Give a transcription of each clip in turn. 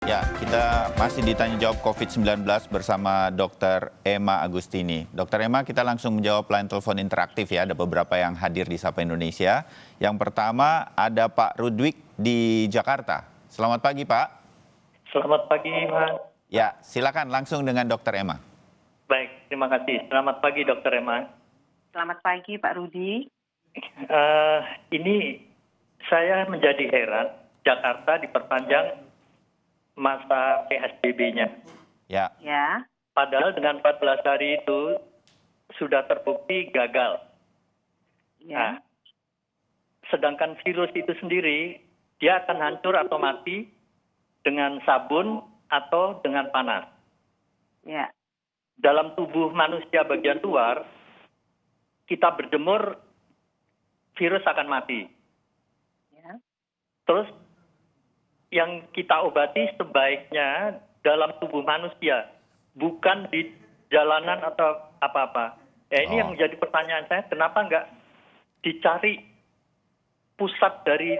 Ya, kita masih ditanya jawab COVID-19 bersama Dr. Emma Agustini. Dr. Emma, kita langsung menjawab line telepon interaktif ya. Ada beberapa yang hadir di Sapa Indonesia. Yang pertama ada Pak Rudwig di Jakarta. Selamat pagi, Pak. Selamat pagi, Mas. Ya, silakan langsung dengan Dr. Emma. Baik, terima kasih. Selamat pagi, Dokter Emma. Selamat pagi, Pak Rudi. Ini saya menjadi heran, Jakarta diperpanjang masa PSBB-nya. Ya. Ya, Padahal dengan 14 hari itu sudah terbukti gagal. Nah, ya, sedangkan virus itu sendiri, dia akan hancur atau mati dengan sabun atau dengan panas. ya, Dalam tubuh manusia bagian luar, kita berjemur, virus akan mati. ya, Terus yang kita obati sebaiknya dalam tubuh manusia, bukan di jalanan atau apa-apa. Ya, ini yang menjadi pertanyaan saya, kenapa nggak dicari pusat dari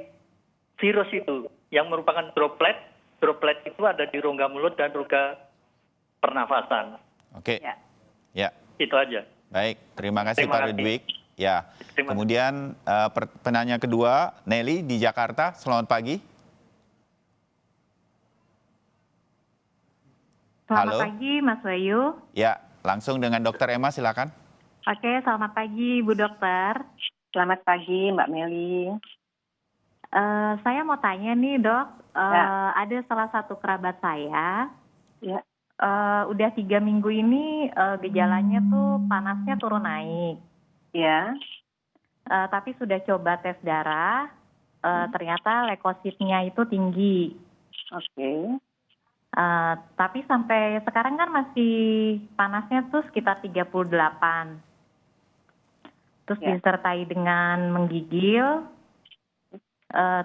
virus itu yang merupakan droplet. Droplet itu ada di rongga mulut dan rongga pernafasan. Oke. ya. Ya. Itu aja. Baik, terima kasih Terima Pak kasih. Rudwig. Ya. Terima kasih. Kemudian penanya kedua, Nelly di Jakarta. Selamat pagi. Selamat Halo. pagi, Mas Wahyu. Ya, langsung dengan Dr. Emma, silakan. Oke, selamat pagi, Bu Dokter. Selamat pagi, Mbak Meli. Saya mau tanya nih, Dok. Ya. Ada salah satu kerabat saya, Ya, udah 3 minggu ini gejalanya tuh panasnya turun naik. ya, Tapi sudah coba tes darah, ternyata leukositnya itu tinggi. oke. Tapi sampai sekarang kan masih panasnya tuh sekitar 38. Terus Ya. disertai dengan menggigil.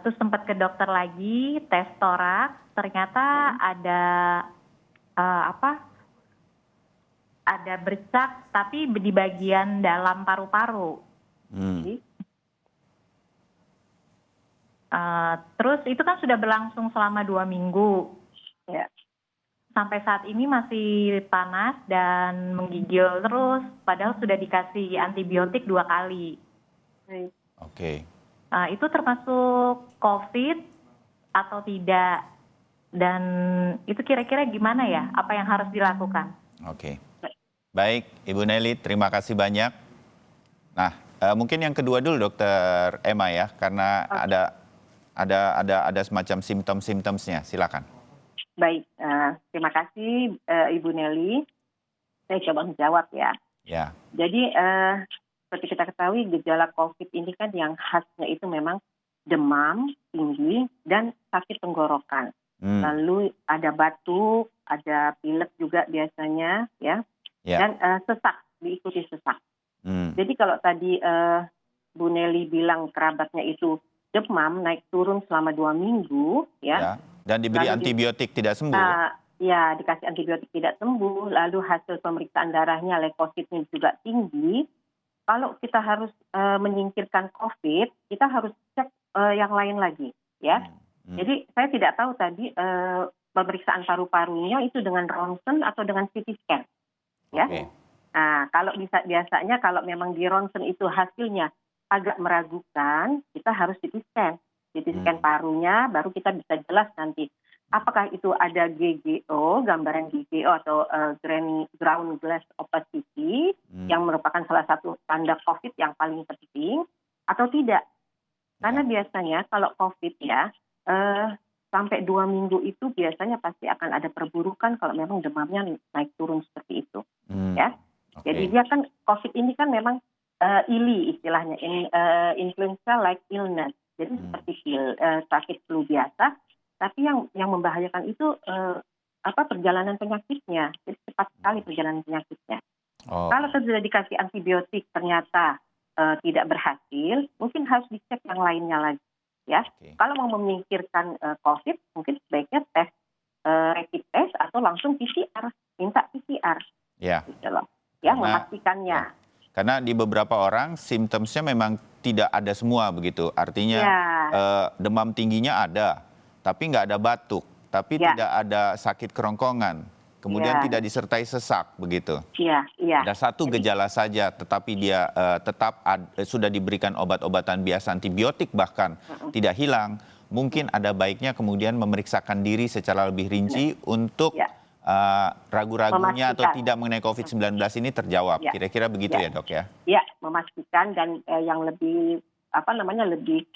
Terus sempat ke dokter lagi, tes toraks, ternyata ada ada bercak tapi di bagian dalam paru-paru. Hmm. Terus itu kan sudah berlangsung selama 2 minggu. Ya, Sampai saat ini masih panas dan menggigil terus, padahal sudah dikasih antibiotik 2 kali. baik. Oke. Itu termasuk COVID atau tidak? Dan itu kira-kira gimana ya? Apa yang harus dilakukan? Oke. Baik, Ibu Nelly, terima kasih banyak. Nah, mungkin yang kedua dulu, Dokter Emma ya, karena ada semacam simptom-simptomnya. Silakan. Baik, terima kasih Ibu Nelly. Saya coba menjawab ya. Ya. Jadi seperti kita ketahui gejala COVID ini kan yang khasnya itu memang demam tinggi dan sakit tenggorokan. Lalu ada batuk, ada pilek juga biasanya ya. Ya. Dan sesak, diikuti sesak. Hmm. Jadi kalau tadi Bu Nelly bilang kerabatnya itu demam naik turun selama 2 minggu ya. Ya. Dan diberi Lalu antibiotik tidak sembuh. Ya, dikasih antibiotik tidak sembuh, lalu hasil pemeriksaan darahnya leukositnya juga tinggi. Kalau kita harus menyingkirkan COVID, kita harus cek yang lain lagi ya. Jadi saya tidak tahu tadi pemeriksaan paru-parunya itu dengan ronsen atau dengan CT scan ya. Oke. Nah, kalau biasanya kalau memang di ronsen itu hasilnya agak meragukan, kita harus CT scan. CT scan parunya, baru kita bisa jelas nanti apakah itu ada GGO, gambaran GGO atau ground glass opacity yang merupakan salah satu tanda COVID yang paling penting atau tidak. Karena biasanya kalau COVID ya sampai 2 minggu itu biasanya pasti akan ada perburukan kalau memang demamnya naik turun seperti itu ya. Oke. Jadi dia kan COVID ini kan memang ILI istilahnya, influenza like illness. Jadi seperti sakit flu biasa, tapi yang membahayakan itu perjalanan penyakitnya. Jadi cepat sekali perjalanan penyakitnya. Kalau sudah dikasih antibiotik ternyata tidak berhasil, mungkin harus dicek yang lainnya lagi. Ya, kalau mau memikirkan COVID, mungkin sebaiknya tes rapid test atau langsung PCR, minta PCR. Ya. Gitu loh. Ya, memastikannya. Karena di beberapa orang simptomnya memang tidak ada semua begitu. Artinya demam tingginya ada, tapi nggak ada batuk. tapi Ya. tidak ada sakit kerongkongan, kemudian Ya. tidak disertai sesak, begitu. Iya, iya. Ada satu gejala saja, tetapi dia tetap sudah diberikan obat-obatan biasa antibiotik bahkan tidak hilang. Mungkin ada baiknya kemudian memeriksakan diri secara lebih rinci untuk Ya. ragu-ragunya atau Memastikan. tidak mengenai COVID-19 ini terjawab. Ya. Kira-kira begitu Ya. ya, Dok ya? Ya, memastikan dan yang lebih lebih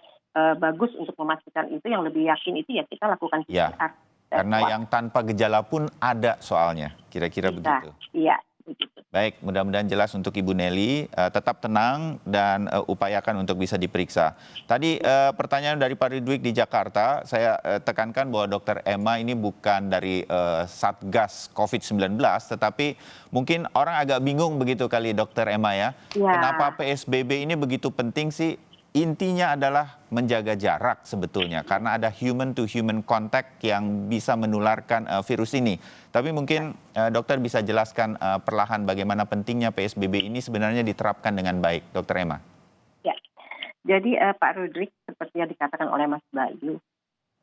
bagus untuk memastikan itu, yang lebih yakin itu ya kita lakukan Ya. PCR. Karena Swab. yang tanpa gejala pun ada soalnya. Kira-kira Bisa. begitu. Iya, begitu. Baik, mudah-mudahan jelas untuk Ibu Nelly. Tetap tenang dan upayakan untuk bisa diperiksa. Tadi pertanyaan dari Pak Ridwik di Jakarta, saya tekankan bahwa Dr. Emma ini bukan dari Satgas COVID-19, tetapi mungkin orang agak bingung begitu kali Dr. Emma ya. Ya. Kenapa PSBB ini begitu penting sih? Intinya adalah menjaga jarak sebetulnya, karena ada human to human contact yang bisa menularkan virus ini. Tapi mungkin dokter bisa jelaskan perlahan bagaimana pentingnya PSBB ini sebenarnya diterapkan dengan baik, Dr. Emma. Ya. Jadi Pak Rudrik, seperti yang dikatakan oleh Mas Bayu,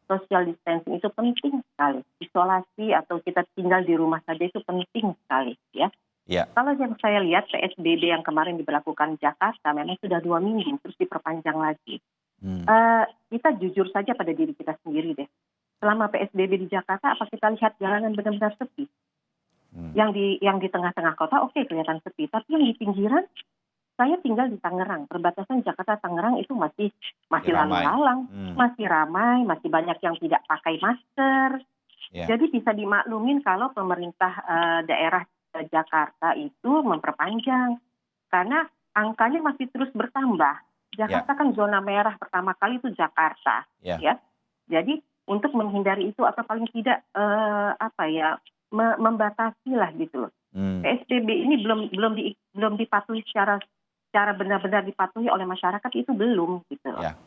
social distancing itu penting sekali. Isolasi atau kita tinggal di rumah saja itu penting sekali, ya. Ya. Kalau yang saya lihat PSBB yang kemarin diberlakukan Jakarta memang sudah 2 minggu terus diperpanjang lagi. Kita jujur saja pada diri kita sendiri deh. Selama PSBB di Jakarta, apa kita lihat jalanan benar-benar sepi? Yang di tengah-tengah kota oke, kelihatan sepi, tapi yang di pinggiran, saya tinggal di Tangerang, perbatasan Jakarta Tangerang itu masih ramai. lalu-lalang, masih ramai, masih banyak yang tidak pakai masker. Ya. Jadi bisa dimaklumin kalau pemerintah daerah Jakarta itu memperpanjang karena angkanya masih terus bertambah. Jakarta kan zona merah pertama kali itu Jakarta, Ya. ya. Jadi untuk menghindari itu atau paling tidak membatasi lah gitu loh. PSBB ini belum dipatuhi secara benar-benar dipatuhi oleh masyarakat, itu belum gitu loh. Ya.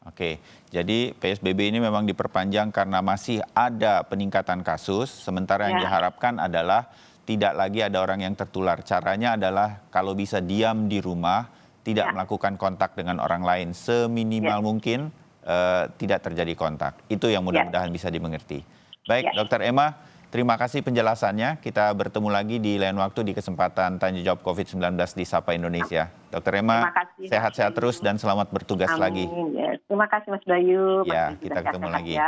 Oke, jadi PSBB ini memang diperpanjang karena masih ada peningkatan kasus, sementara yang Ya. diharapkan adalah tidak lagi ada orang yang tertular. Caranya adalah kalau bisa diam di rumah, tidak Ya. melakukan kontak dengan orang lain, seminimal mungkin tidak terjadi kontak. Itu yang mudah-mudahan bisa dimengerti. Baik, Ya. Dr. Emma, terima kasih penjelasannya. Kita bertemu lagi di lain waktu di kesempatan Tanya Jawab COVID-19 di Sapa Indonesia. Dr. Emma, Terima kasih, Mas sehat-sehat Bayu. terus dan selamat bertugas lagi. Amin. Ya. Terima kasih Mas Bayu. Ya, Mas Bayu kita sudah ketemu sehat lagi. ya.